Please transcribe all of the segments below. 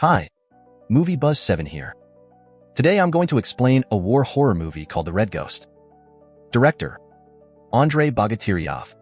Hi, Movie Buzz 7 here. Today I'm going to explain a war horror movie called The Red Ghost. Director, Andrei Bogotyryov.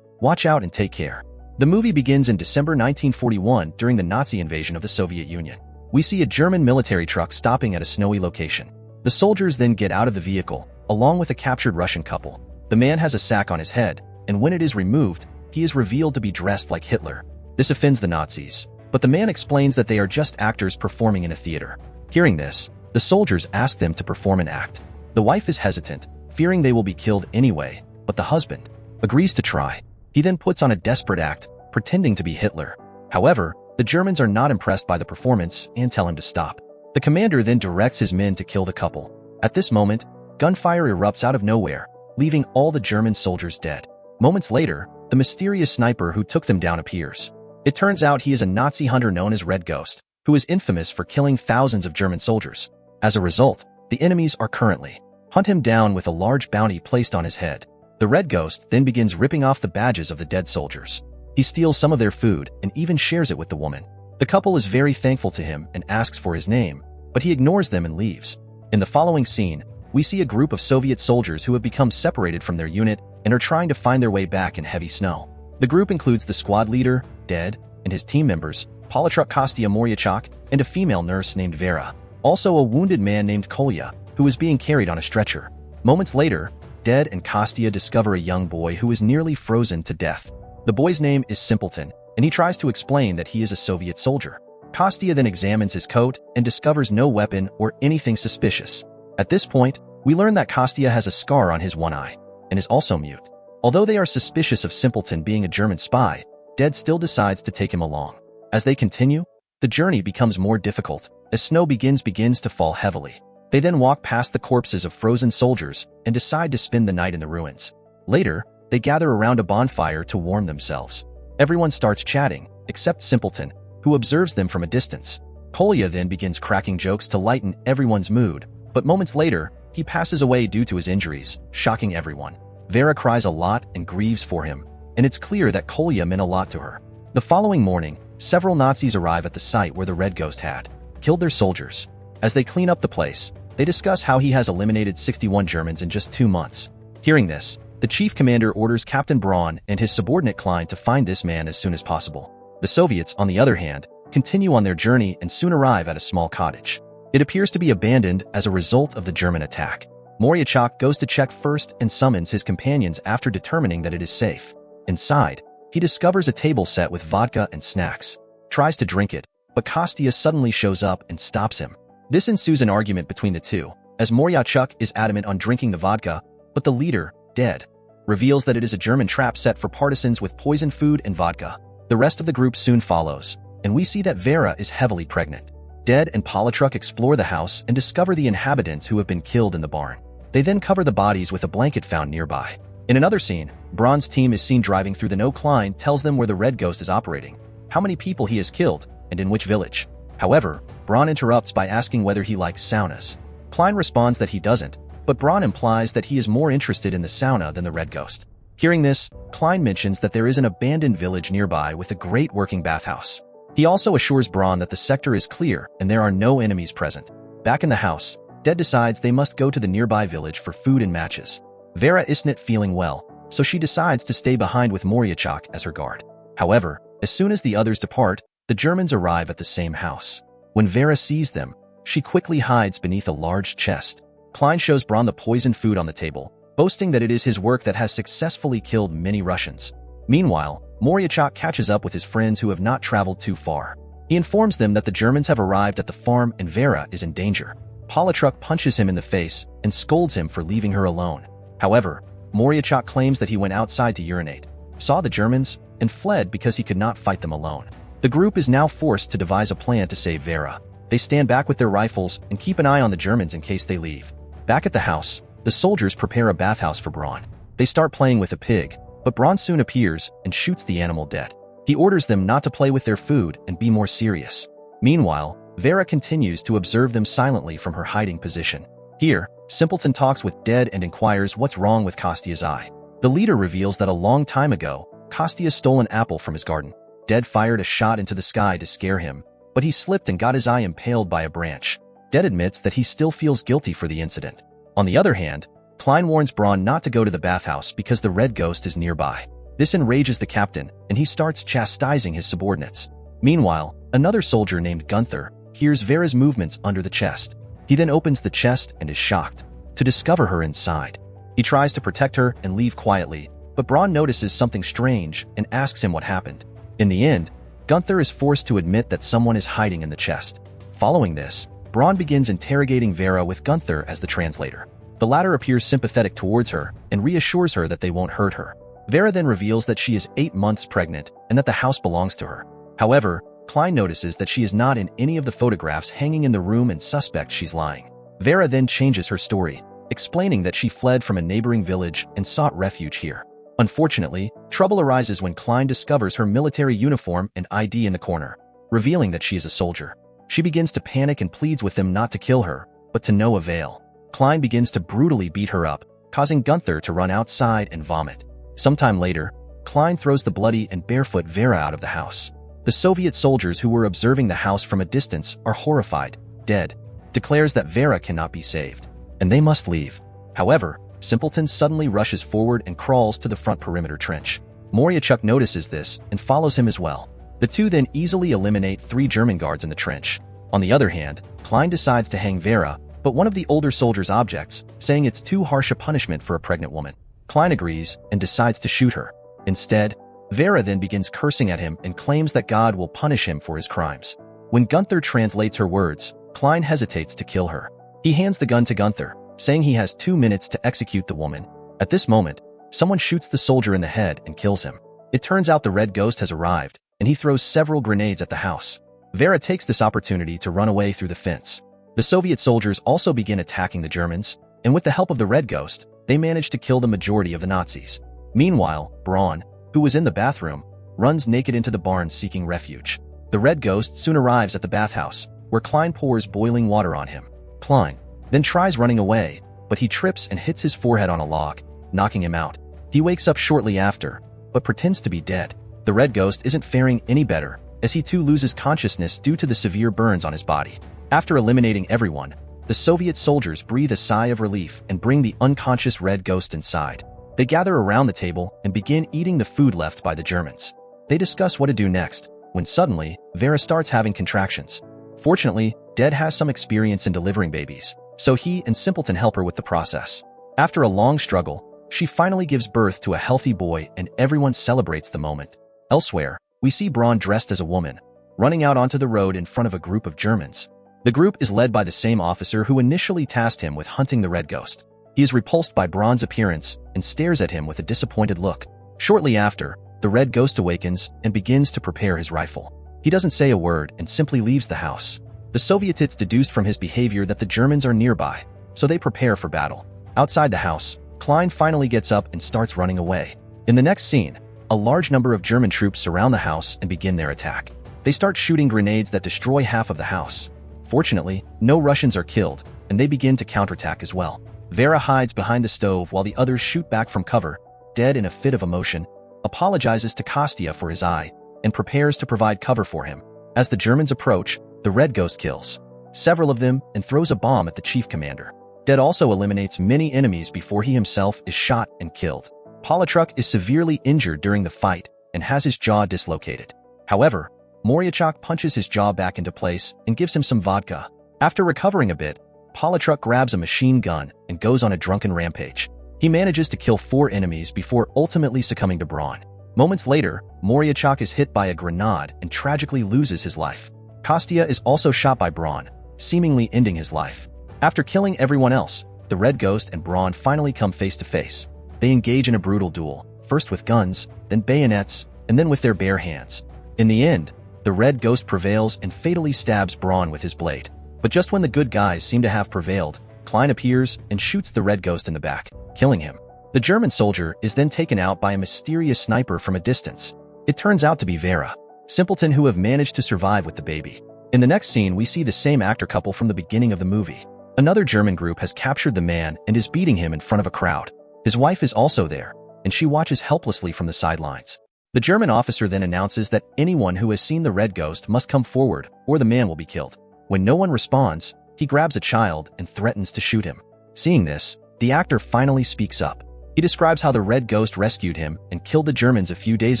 Watch out and take care. The movie begins in December 1941 during the Nazi invasion of the Soviet Union. We see a German military truck stopping at a snowy location. The soldiers then get out of the vehicle, along with a captured Russian couple. The man has a sack on his head, and when it is removed, he is revealed to be dressed like Hitler. This offends the Nazis, but the man explains that they are just actors performing in a theater. Hearing this, the soldiers ask them to perform an act. The wife is hesitant, fearing they will be killed anyway, but the husband agrees to try. He then puts on a desperate act, pretending to be Hitler. However, the Germans are not impressed by the performance and tell him to stop. The commander then directs his men to kill the couple. At this moment, gunfire erupts out of nowhere, leaving all the German soldiers dead. Moments later, the mysterious sniper who took them down appears. It turns out he is a Nazi hunter known as Red Ghost, who is infamous for killing thousands of German soldiers. As a result, the enemies are currently hunt him down with a large bounty placed on his head. The Red Ghost then begins ripping off the badges of the dead soldiers. He steals some of their food and even shares it with the woman. The couple is very thankful to him and asks for his name, but he ignores them and leaves. In the following scene, we see a group of Soviet soldiers who have become separated from their unit and are trying to find their way back in heavy snow. The group includes the squad leader, Dead, and his team members, Prizrak Kostya Moryachok, and a female nurse named Vera. Also a wounded man named Kolya, who is being carried on a stretcher. Moments later, Dead and Kostya discover a young boy who is nearly frozen to death. The boy's name is Simpleton, and he tries to explain that he is a Soviet soldier. Kostya then examines his coat and discovers no weapon or anything suspicious. At this point, we learn that Kostya has a scar on his one eye and is also mute. Although they are suspicious of Simpleton being a German spy, Dead still decides to take him along. As they continue, the journey becomes more difficult as snow begins to fall heavily. They then walk past the corpses of frozen soldiers and decide to spend the night in the ruins. Later, they gather around a bonfire to warm themselves. Everyone starts chatting, except Simpleton, who observes them from a distance. Kolya then begins cracking jokes to lighten everyone's mood, but moments later, he passes away due to his injuries, shocking everyone. Vera cries a lot and grieves for him, and it's clear that Kolya meant a lot to her. The following morning, several Nazis arrive at the site where the Red Ghost had killed their soldiers. As they clean up the place, they discuss how he has eliminated 61 Germans in just 2 months. Hearing this, the chief commander orders Captain Braun and his subordinate Klein to find this man as soon as possible. The Soviets, on the other hand, continue on their journey and soon arrive at a small cottage. It appears to be abandoned as a result of the German attack. Moryachok goes to check first and summons his companions after determining that it is safe. Inside, he discovers a table set with vodka and snacks. Tries to drink it, but Kostya suddenly shows up and stops him. This ensues an argument between the two, as Moryachok is adamant on drinking the vodka, but the leader, Dead, reveals that it is a German trap set for partisans with poisoned food and vodka. The rest of the group soon follows, and we see that Vera is heavily pregnant. Dead and Prizrak explore the house and discover the inhabitants who have been killed in the barn. They then cover the bodies with a blanket found nearby. In another scene, Braun's team is seen driving through the Klein tells them where the Red Ghost is operating, how many people he has killed, and in which village. However, Braun interrupts by asking whether he likes saunas. Klein responds that he doesn't, but Braun implies that he is more interested in the sauna than the Red Ghost. Hearing this, Klein mentions that there is an abandoned village nearby with a great working bathhouse. He also assures Braun that the sector is clear and there are no enemies present. Back in the house, Dead decides they must go to the nearby village for food and matches. Vera isn't feeling well, so she decides to stay behind with Moryachok as her guard. However, as soon as the others depart, the Germans arrive at the same house. When Vera sees them, she quickly hides beneath a large chest. Klein shows Braun the poisoned food on the table, boasting that it is his work that has successfully killed many Russians. Meanwhile, Moryachok catches up with his friends who have not traveled too far. He informs them that the Germans have arrived at the farm and Vera is in danger. Prizrak punches him in the face and scolds him for leaving her alone. However, Moryachok claims that he went outside to urinate, saw the Germans, and fled because he could not fight them alone. The group is now forced to devise a plan to save Vera. They stand back with their rifles and keep an eye on the Germans in case they leave. Back at the house, the soldiers prepare a bathhouse for Braun. They start playing with a pig, but Braun soon appears and shoots the animal dead. He orders them not to play with their food and be more serious. Meanwhile, Vera continues to observe them silently from her hiding position. Here, Simpleton talks with Dead and inquires what's wrong with Kostya's eye. The leader reveals that a long time ago, Kostya stole an apple from his garden. Dead fired a shot into the sky to scare him, but he slipped and got his eye impaled by a branch. Dead admits that he still feels guilty for the incident. On the other hand, Klein warns Braun not to go to the bathhouse because the red ghost is nearby. This enrages the captain, and he starts chastising his subordinates. Meanwhile, another soldier named Gunther hears Vera's movements under the chest. He then opens the chest and is shocked to discover her inside. He tries to protect her and leave quietly, but Braun notices something strange and asks him what happened. In the end, Gunther is forced to admit that someone is hiding in the chest. Following this, Braun begins interrogating Vera with Gunther as the translator. The latter appears sympathetic towards her and reassures her that they won't hurt her. Vera then reveals that she is 8 months pregnant and that the house belongs to her. However, Klein notices that she is not in any of the photographs hanging in the room and suspects she's lying. Vera then changes her story, explaining that she fled from a neighboring village and sought refuge here. Unfortunately, trouble arises when Klein discovers her military uniform and ID in the corner, revealing that she is a soldier. She begins to panic and pleads with him not to kill her, but to no avail. Klein begins to brutally beat her up, causing Gunther to run outside and vomit. Sometime later, Klein throws the bloody and barefoot Vera out of the house. The Soviet soldiers who were observing the house from a distance are horrified. Dead declares that Vera cannot be saved, and they must leave. However, Simpleton suddenly rushes forward and crawls to the front perimeter trench. Moriachuk notices this and follows him as well. The two then easily eliminate 3 German guards in the trench. On the other hand, Klein decides to hang Vera, but one of the older soldiers objects, saying it's too harsh a punishment for a pregnant woman. Klein agrees and decides to shoot her. Instead, Vera then begins cursing at him and claims that God will punish him for his crimes. When Gunther translates her words, Klein hesitates to kill her. He hands the gun to Gunther, saying he has 2 minutes to execute the woman. At this moment, someone shoots the soldier in the head and kills him. It turns out the red ghost has arrived, and he throws several grenades at the house. Vera takes this opportunity to run away through the fence. The Soviet soldiers also begin attacking the Germans, and with the help of the red ghost, they manage to kill the majority of the Nazis. Meanwhile, Braun, who was in the bathroom, runs naked into the barn seeking refuge. The red ghost soon arrives at the bathhouse, where Klein pours boiling water on him. Klein then tries running away, but he trips and hits his forehead on a log, knocking him out. He wakes up shortly after, but pretends to be dead. The red ghost isn't faring any better, as he too loses consciousness due to the severe burns on his body. After eliminating everyone, the Soviet soldiers breathe a sigh of relief and bring the unconscious red ghost inside. They gather around the table and begin eating the food left by the Germans. They discuss what to do next, when suddenly, Vera starts having contractions. Fortunately, Dead has some experience in delivering babies, so he and Simpleton help her with the process. After a long struggle, she finally gives birth to a healthy boy and everyone celebrates the moment. Elsewhere, we see Braun dressed as a woman, running out onto the road in front of a group of Germans. The group is led by the same officer who initially tasked him with hunting the red ghost. He is repulsed by Braun's appearance and stares at him with a disappointed look. Shortly after, the red ghost awakens and begins to prepare his rifle. He doesn't say a word and simply leaves the house. The Soviets deduced from his behavior that the Germans are nearby, so they prepare for battle. Outside the house, Klein finally gets up and starts running away. In the next scene, a large number of German troops surround the house and begin their attack. They start shooting grenades that destroy half of the house. Fortunately, no Russians are killed, and they begin to counterattack as well. Vera hides behind the stove while the others shoot back from cover. Dead in a fit of emotion, apologizes to Kostya for his eye, and prepares to provide cover for him. As the Germans approach, the red ghost kills several of them and throws a bomb at the chief commander. Dead also eliminates many enemies before he himself is shot and killed. Politruk is severely injured during the fight and has his jaw dislocated. However, Moriachuk punches his jaw back into place and gives him some vodka. After recovering a bit, Politruk grabs a machine gun and goes on a drunken rampage. He manages to kill 4 enemies before ultimately succumbing to Braun. Moments later, Moriachuk is hit by a grenade and tragically loses his life. Kostya is also shot by Braun, seemingly ending his life. After killing everyone else, the red ghost and Braun finally come face to face. They engage in a brutal duel, first with guns, then bayonets, and then with their bare hands. In the end, the red ghost prevails and fatally stabs Braun with his blade. But just when the good guys seem to have prevailed, Klein appears and shoots the red ghost in the back, killing him. The German soldier is then taken out by a mysterious sniper from a distance. It turns out to be Vera, Simpleton, who have managed to survive with the baby. In the next scene, we see the same actor couple from the beginning of the movie. Another German group has captured the man and is beating him in front of a crowd. His wife is also there, and she watches helplessly from the sidelines. The German officer then announces that anyone who has seen the red ghost must come forward or the man will be killed. When no one responds, he grabs a child and threatens to shoot him. Seeing this, the actor finally speaks up. He describes how the red ghost rescued him and killed the Germans a few days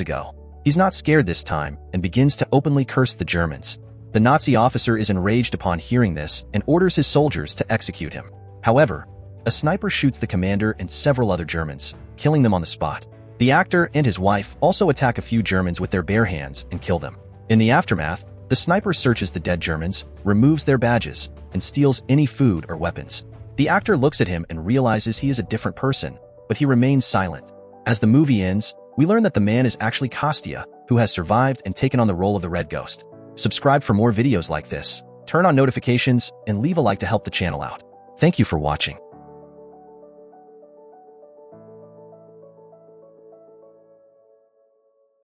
ago. He's not scared this time and begins to openly curse the Germans. The Nazi officer is enraged upon hearing this and orders his soldiers to execute him. However, a sniper shoots the commander and several other Germans, killing them on the spot. The actor and his wife also attack a few Germans with their bare hands and kill them. In the aftermath, the sniper searches the dead Germans, removes their badges, and steals any food or weapons. The actor looks at him and realizes he is a different person, but he remains silent. As the movie ends, we learn that the man is actually Kostya, who has survived and taken on the role of the Red Ghost. Subscribe for more videos like this, turn on notifications, and leave a like to help the channel out. Thank you for watching.